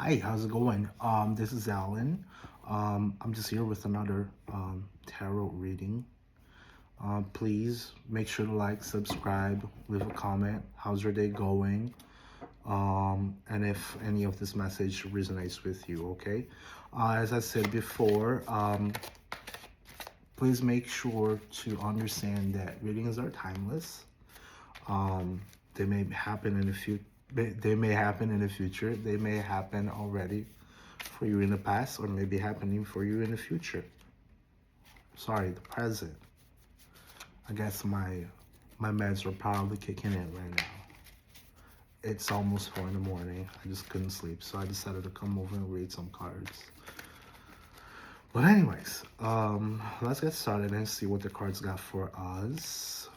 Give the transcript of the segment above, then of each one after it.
Hi, how's it going? This is Alan. I'm just here with another tarot reading. Please make sure to like, subscribe, leave a comment. How's your day going? And if any of this message resonates with you, okay? As I said before, please make sure to understand that readings are timeless. They may happen in the future. They may happen in the future. They may happen already for you in the past, or maybe happening for you in the future. Sorry, the present. I guess my meds are probably kicking in right now. It's almost 4 in the morning. I just couldn't sleep, so I decided to come over and read some cards. But anyways, let's get started and see what the cards got for us.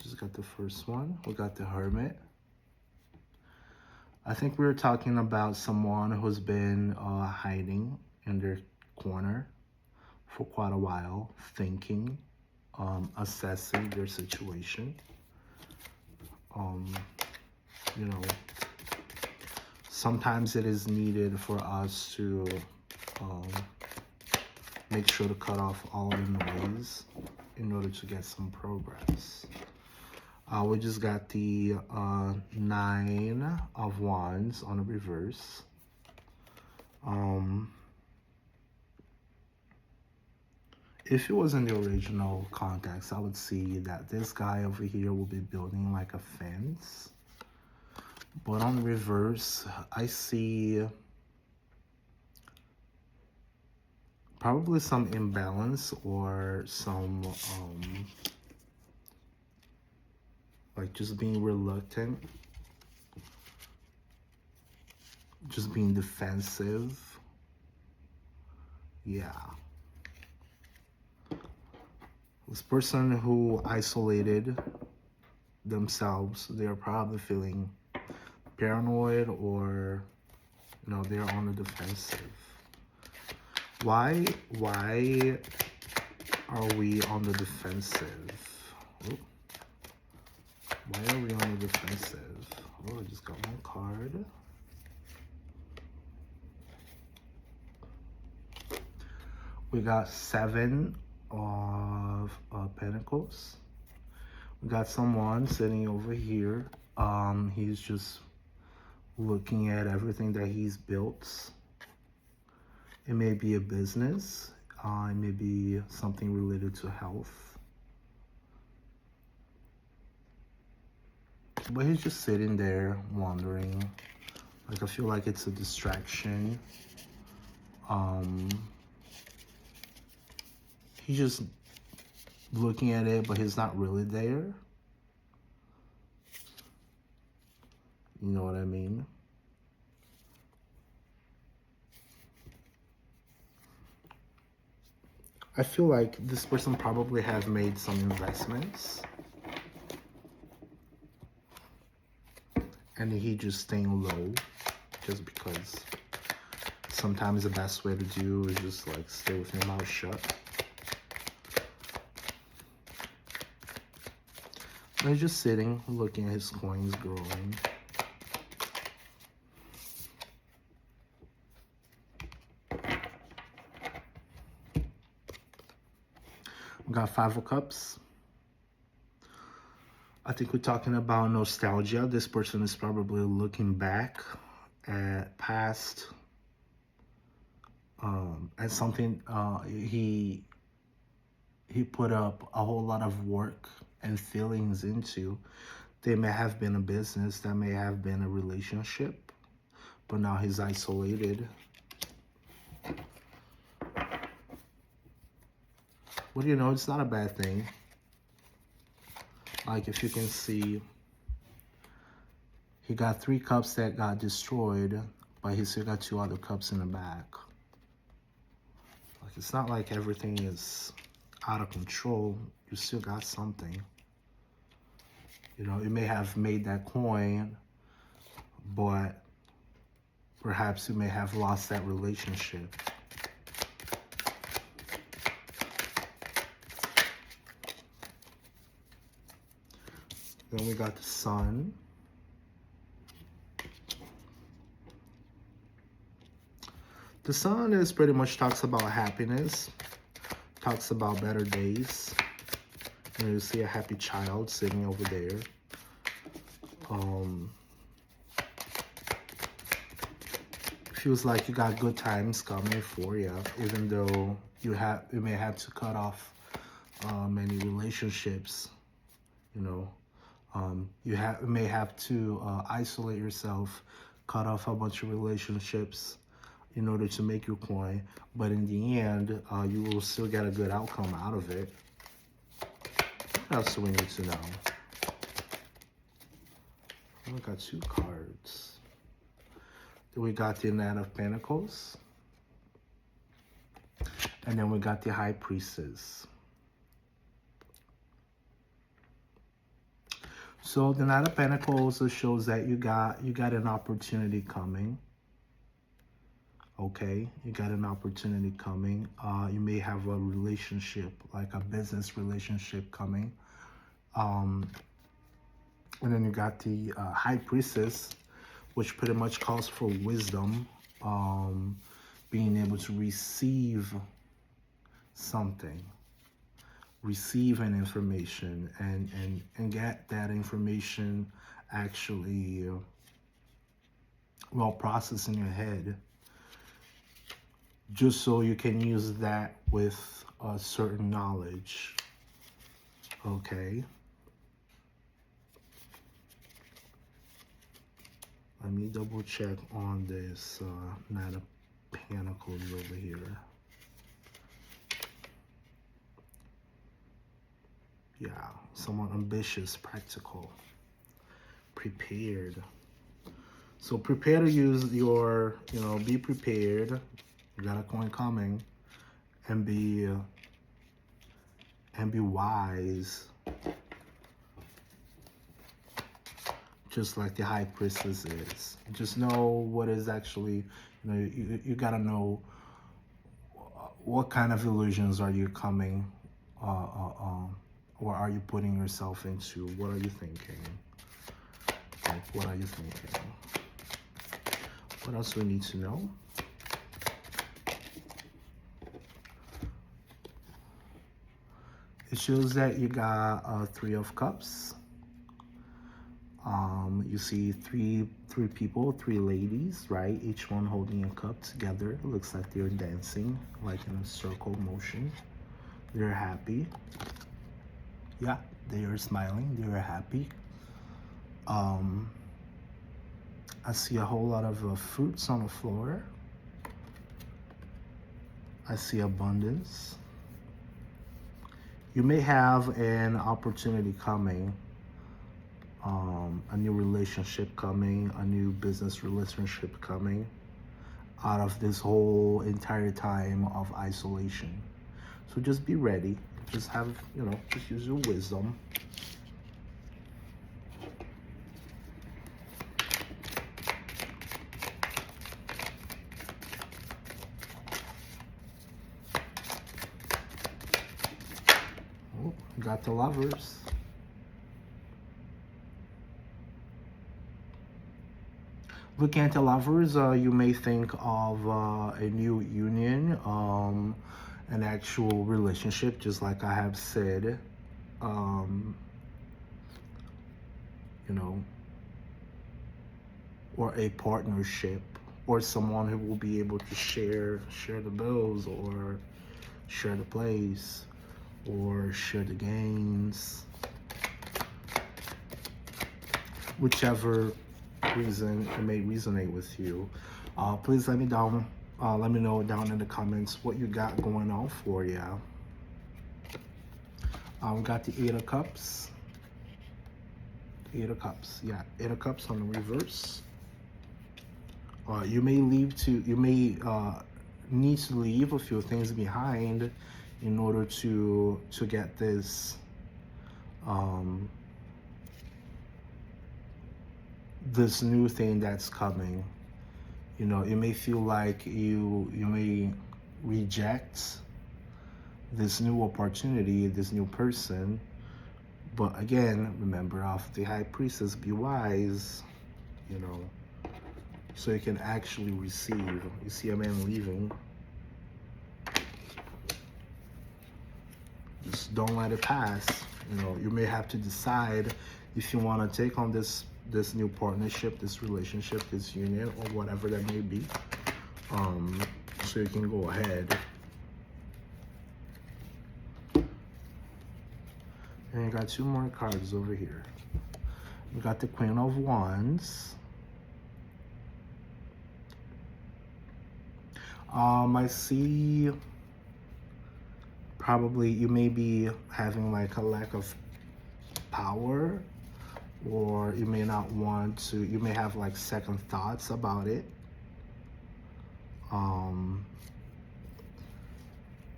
Just got the first one. We got the Hermit. I think we were talking about someone who's been hiding in their corner for quite a while, thinking, assessing their situation. You know, sometimes it is needed for us to make sure to cut off all the noise in order to get some progress. We just got the 9 of Wands on the reverse. If it was in the original context, I would see that this guy over here will be building like a fence. But on the reverse, I see probably some imbalance or some like just being reluctant, just being defensive. Yeah. This person who isolated themselves, they're probably feeling paranoid, or they're on the defensive. Why are we on the defensive? Ooh. Why are we on the defensive? Oh, I just got one card. We got 7 of Pentacles. We got someone sitting over here. He's just looking at everything that he's built. It may be a business. It may be something related to health. But he's just sitting there wondering. Like, I feel like it's a distraction. He's just looking at it, but he's not really there. You know what I mean? I feel like this person probably has made some investments. And he just staying low, just because sometimes the best way to do is just like stay with your mouth shut. And he's just sitting, looking at his coins growing. We got 5 of Cups. I think we're talking about nostalgia. This person is probably looking back at past, at something he put up a whole lot of work and feelings into. They may have been a business, that may have been a relationship, but now he's isolated. Well, it's not a bad thing. Like, if you can see, he got 3 cups that got destroyed, but he still got 2 other cups in the back. Like, it's not like everything is out of control. You still got something. You may have made that coin, but perhaps you may have lost that relationship. Then we got the Sun. The sun is pretty much talks about happiness, talks about better days. You see a happy child sitting over there. Feels like you got good times coming for you, even though you may have to cut off many relationships. You know, you may have to isolate yourself, cut off a bunch of relationships in order to make your coin. But in the end, you will still get a good outcome out of it. What else do we need to know? We got 2 cards. Then we got the Knight of Pentacles. And then we got the High Priestess. So the Knight of Pentacles shows that you got an opportunity coming. Okay, you got an opportunity coming. You may have a relationship, like a business relationship coming. And then you got the High Priestess, which pretty much calls for wisdom, being able to receive something, receive an information, and get that information actually well processed in your head, just so you can use that with a certain knowledge. Okay. Let me double check on this Knight of Pentacles over here. Yeah, someone ambitious, practical, prepared. So prepare to use your, be prepared. You got a coin coming, and be wise. Just like the High Priestess is. Just know what is actually, you gotta know what kind of illusions are you coming, or are you putting yourself into? What are you thinking? Like, what are you thinking? What else do we need to know? It shows that you got 3 of Cups. You see three people, 3 ladies, right? Each one holding a cup together. It looks like they're dancing, like in a circle motion. They're happy. Yeah, they are smiling. They are happy. I see a whole lot of fruits on the floor. I see abundance. You may have an opportunity coming. A new relationship coming, a new business relationship coming out of this whole entire time of isolation. So just be ready. Just have, just use your wisdom. Oh, got the Lovers. Looking at the Lovers, you may think of a new union, an actual relationship, just like I have said, or a partnership, or someone who will be able to share the bills, or share the place, or share the gains, whichever reason it may resonate with you. Please let me know down in the comments what you got going on for you. We got the 8 of Cups. 8 of Cups, yeah, 8 of Cups on the reverse. You may need to leave a few things behind in order to get this this new thing that's coming. It may feel like you may reject this new opportunity, this new person, but again, remember, off the High Priestess, be wise. so you can actually receive. You see a man leaving. Just don't let it pass. You know, you may have to decide if you want to take on this new partnership, this relationship, this union, or whatever that may be. So you can go ahead. And you got two more cards over here. You got the Queen of Wands. I see probably you may be having like a lack of power, or you may not want to, you may have like second thoughts about it.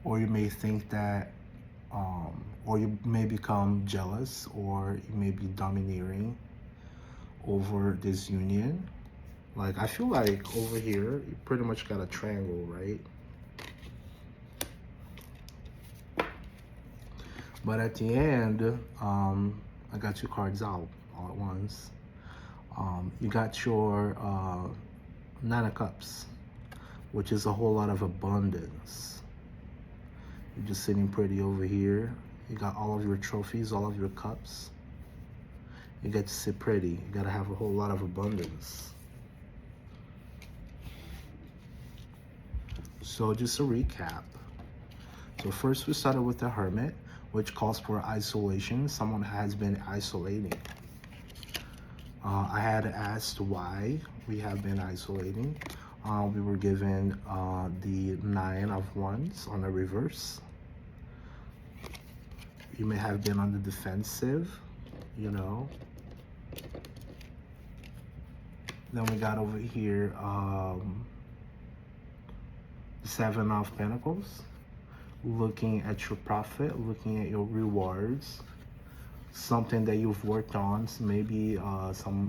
Or you may think that, or you may become jealous, or you may be domineering over this union. Like, I feel like over here, you pretty much got a triangle, right? But at the end, I got two cards out all at once. You got your Nine of Cups, which is a whole lot of abundance. You're just sitting pretty over here. You got all of your trophies, all of your cups. You get to sit pretty. You gotta have a whole lot of abundance. So just a recap. So first we started with the Hermit, which calls for isolation. Someone has been isolating. I had asked why we have been isolating. We were given the Nine of Wands on the reverse. You may have been on the defensive, you know. Then we got over here the Seven of Pentacles, looking at your profit, looking at your rewards, something that you've worked on, maybe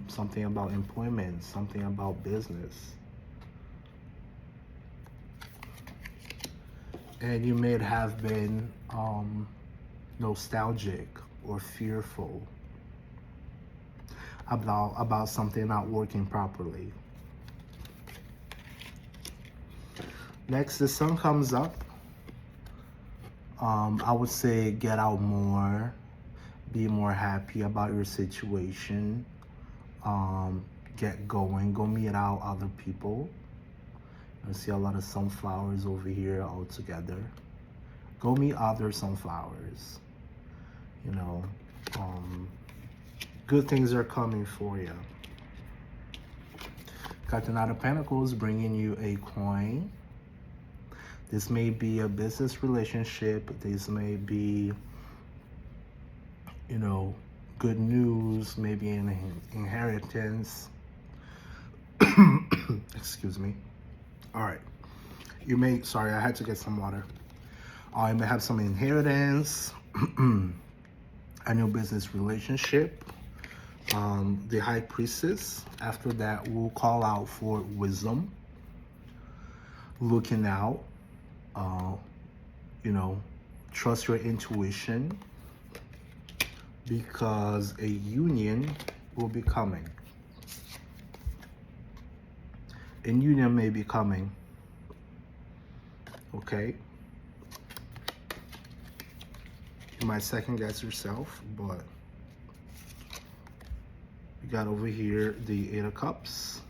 something about employment, something about business. And you may have been nostalgic or fearful about something not working properly. Next, the Sun comes up. I would say get out more, be more happy about your situation, get going, go meet out other people. I see a lot of sunflowers over here all together. Go meet other sunflowers. You know, good things are coming for you. Got the Knight of Pentacles bringing you a coin. This may be a business relationship. This may be, you know, good news, maybe an inheritance. Excuse me. All right. You may, sorry, I had to get some water. You may have some inheritance, a new business relationship. The High Priestess, after that, will call out for wisdom, looking out, you know, trust your intuition, because a union will be coming. A union may be coming, okay? You might second guess yourself, but you got over here the Eight of Cups.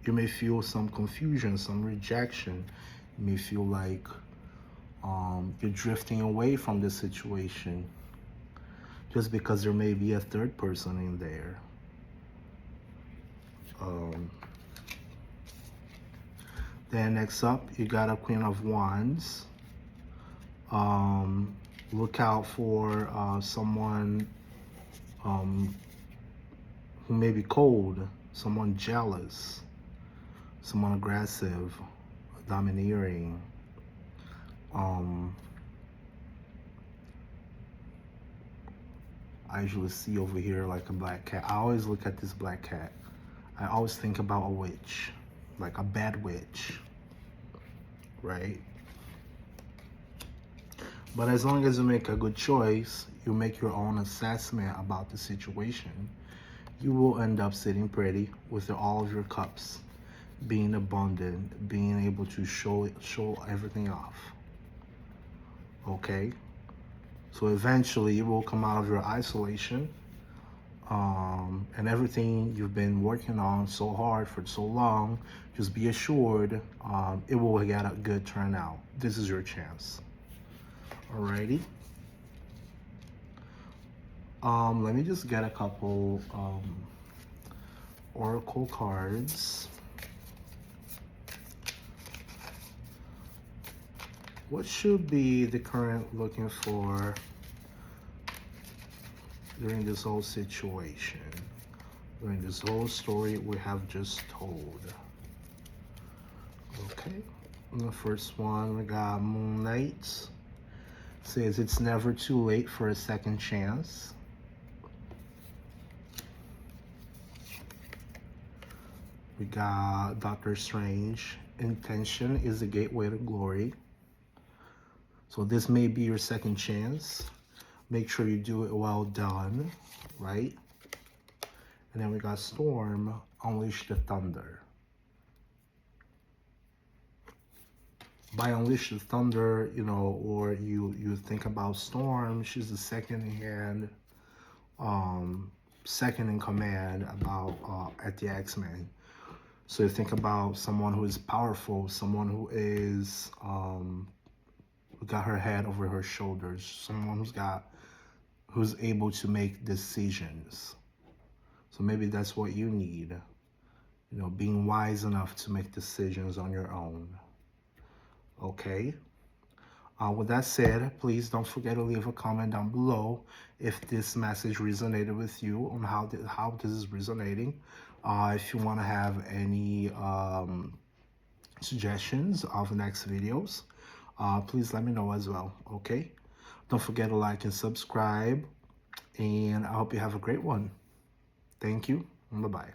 You may feel some confusion, some rejection. You may feel like you're drifting away from the situation just because there may be a third person in there. Then next up, you got a Queen of Wands. Look out for someone who may be cold, someone jealous, someone aggressive, domineering. I usually see over here like a black cat. I always look at this black cat. I always think about a witch, like a bad witch, right? But as long as you make a good choice, you make your own assessment about the situation, you will end up sitting pretty with all of your cups being abundant, being able to show everything off. Okay? So eventually you will come out of your isolation, and everything you've been working on so hard for so long, just be assured it will get a good turnout. This is your chance. Alrighty. Let me just get a couple oracle cards. What should be the current looking for during this whole situation, during this whole story we have just told? Okay, the first one we got Moonlight. Says it's never too late for a second chance. We got Doctor Strange. Intention is the gateway to glory. So this may be your second chance. Make sure you do it well done, right? And then we got Storm, unleash the thunder. By unleash the thunder, you know, or you think about Storm, she's the second in command about at the X-Men. So you think about someone who is powerful, someone who is who got her head over her shoulders, someone who's able to make decisions. So maybe that's what you need, you know, being wise enough to make decisions on your own. Okay. With that said, please don't forget to leave a comment down below if this message resonated with you, on how this is resonating. If you want to have any suggestions of next videos, please let me know as well. Okay. Don't forget to like and subscribe, and I hope you have a great one. Thank you, and bye-bye.